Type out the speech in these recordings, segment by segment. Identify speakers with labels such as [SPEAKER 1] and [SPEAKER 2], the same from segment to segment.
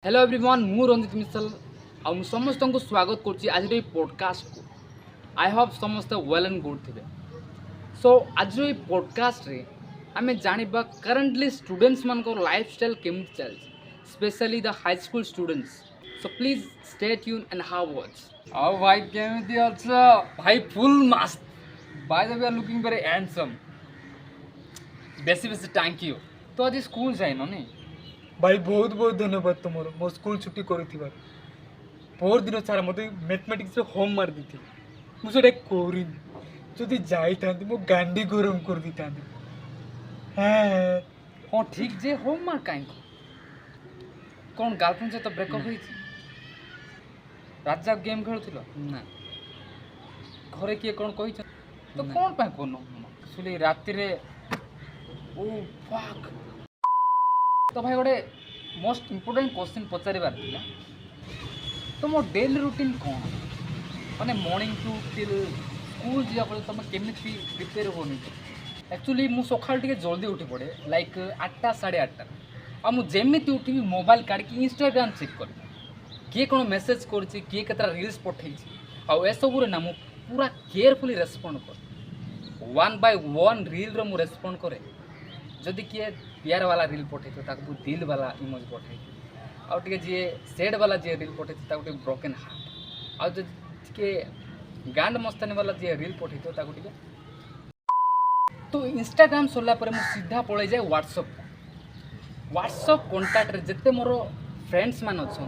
[SPEAKER 1] Hello everyone मु रंजित मिसल आ समस्त को स्वागत करुच्ची आज पॉडकास्ट को आई होप समस्त वेल एंड गुड थे। सो आज पॉडकास्ट रे आम जाना करंटली स्टूडेंट्स मान लाइफ स्टाइल केमी चलती specially the high school students. So please stay tune and how watch. आओ भाई केमी अच्छा भाई फुल मस्त by the way are looking very handsome बेसी बेसी थैंक यू। तो आज स्कूल जाइन नहीं
[SPEAKER 2] भाई बहुत बहुत धन्यवाद तुम मो स्कूल छुट्टी कर बहुत दिन सारा मत मैथमेटिक्स होम मार दी मुझे करी जदि जाई मो गांडी गरम कर दी था।
[SPEAKER 1] हाँ ठीक जे होमवर्क कहीं कौन गर्लफ्रेंड सहित ब्रेकअप हो राजा गेम खेलुल ना घरे किए कौन कही तो कौन पाई कौन एक्चुअली राति रे ओ फक। तो भाई गोटे मोस्ट इम्पोर्टेंट क्वेश्चन पचारिबार थिला तो मो डेली रूटीन कौन माने मॉर्निंग टू टिल स्कूल जा पर तुम केमिति प्रिपेयर होनी। एक्चुअली मु सकाल टिके जल्दी उठी पड़े लाइक 8टा 8:30 आ मु जेमिति उठी मोबाइल काढ़ के इंस्टाग्राम चेक कर किए कौन मेसेज करछि किए केतरा रील्स पठेछि आ एसबू ना मु पूरा केयरफुली रेस्पोंड कर वन बाय वन रील रो मु रेस्पोंड करे। जदि किए प्यार वाला रील पठे ताकू दिल वाला इमोज पठे आउ टे जी सेड वाला जी रील पठे ताकू ब्रोकन हार्ट आउ के गांड मस्तानी वाला जी रील पठे ताकू टे तो इंस्टाग्राम सरला पर मु सीधा पड़े जाए व्हाट्सएप कांटेक्ट रे जते मोर फ्रेंड्स मान अच्छे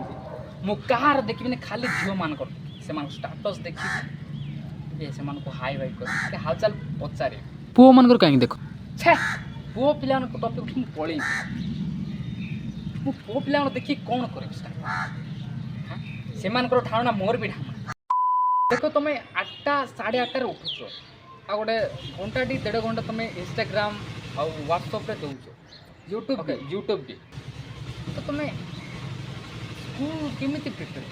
[SPEAKER 1] मु कहार देखिबिनी खाली झियो मान कर से मान स्टेटस देखि ये से मान को हाई वाई कर हालचाल पचारे पुओ मान कर काई देखो छे पुओ पिला टपिक उठी पलि मु पुओ पिला देखिए कौन कर से ठाणा मोर भी ढाणा देख तुम 8टा 8:30 उठुच आ गोटे घंटा 1.5 घंटा तुम इंस्टाग्राम आ व्हाट्सएप रे दौच यूट्यूब भी तो तुम स्कूल केमी प्रिपेयर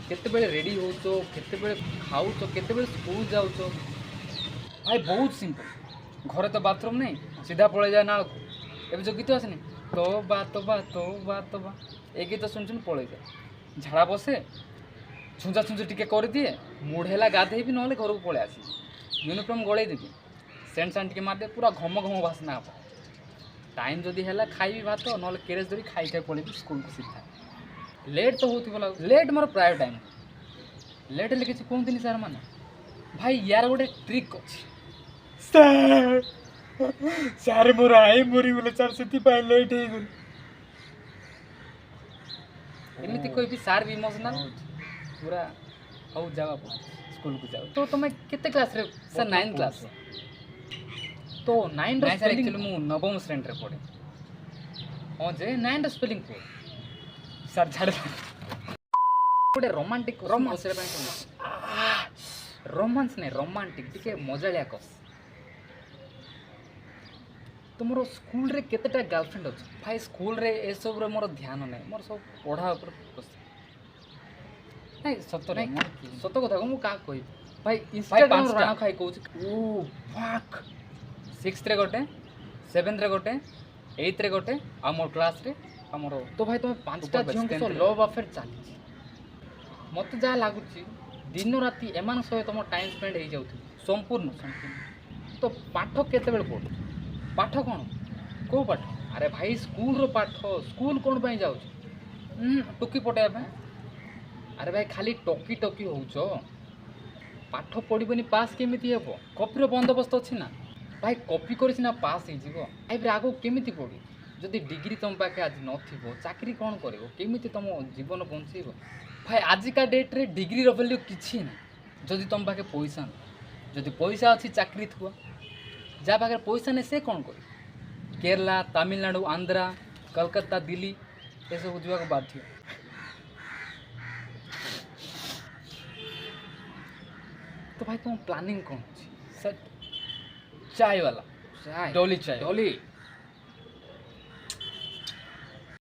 [SPEAKER 1] केते रेडी हो केते खाऊच केते स्कूल जाऊच भाई बहुत सिंपल घरे तो बाथरूम नहीं सीधा पड़े जाए नाल को एवं जो गीत आसनी तो बा तो बा तो बा तो बा ए गीत शुण शुण पड़े जाए झाड़ा बसे छुंचा छुंची टिके कर दिए मुड है गाधे भी ना घर को पलि आसी यूनिफॉर्म गड़े देवी सेंट सेंट टिके मारदे पूरा घम घम बासना हम टाइम जदि है खाइबी भात ना कैरेज धरी खाई खाई पलि स्कूल को सीधा लेट तो होती लेट मोर प्राय टाइम लेट हेल्ले किसी कहते सार मैंने भाई यार गोटे ट्रिक अच्छी
[SPEAKER 2] सारे मोर आई मरी गले सार से लेट हो गल
[SPEAKER 1] एमती कोई सार भी इमोशनल पूरा हो जाओ स्कूल को जाओ। तो तुम्हें कितने क्लास रे सर 9 क्लास तो 9 रे सर एक्चुअली मु नवम श्रेणी रे पढ़े हां जे 9 रे स्पेलिंग को सर झाड़ गोटे रोमांटिक रोमांस रे रोमांस नहीं रोमांटिक टिके मजालिया कस तुम स्कूल रे केतेटा गर्लफ्रेंड अच्छे भाई स्कूल रे ए सब रे मोर ध्यान नहीं मोर सब पढ़ा ऊपर नहीं सत नहीं सत कथा को का कहि भाई इंस्टाग्राम राणा खाई कहूँ ओ फक 6th रे गोटे 7th रे गोटे 8th रे गोटे आ मोर क्लास रे हमरो तो भाई तुम 5टा झियों को लव अफेयर चली मत जा लागुची दिन राति एमान सह तुम टाइम स्पेंड हो जाउथि संपूर्ण संपूर्ण तो पाठ केते बेल पढ़ पाठ कौन कौ पाठ अरे भाई स्कूल रो पाठ स्कूल कौन पाई जाऊ टोकी पटे अरे भाई खाली टोकी टोकी हो पाठ पढ़नी पास केमी हे कॉपी बंदोबस्त अच्छी ना भाई कॉपी कर पास हो आगो केमी पढ़ी जदि डिग्री तुम पाखे आज नाकरी कौन करमी तुम जीवन बंचेब भाई आजिका डेट्रे डिग्री वैल्यू किसी ना जदि तुम पाखे पैसा ना जदि पैसा अच्छी चाकरी थुआ जहाँ पाखे पैसा नहीं से कौन कर केरला तमिलनाडु आंध्रा कलकत्ता दिल्ली ये सब जावा बाध्य। तो भाई तुम प्लानिंग कौन सर चाय वाला चाय डोली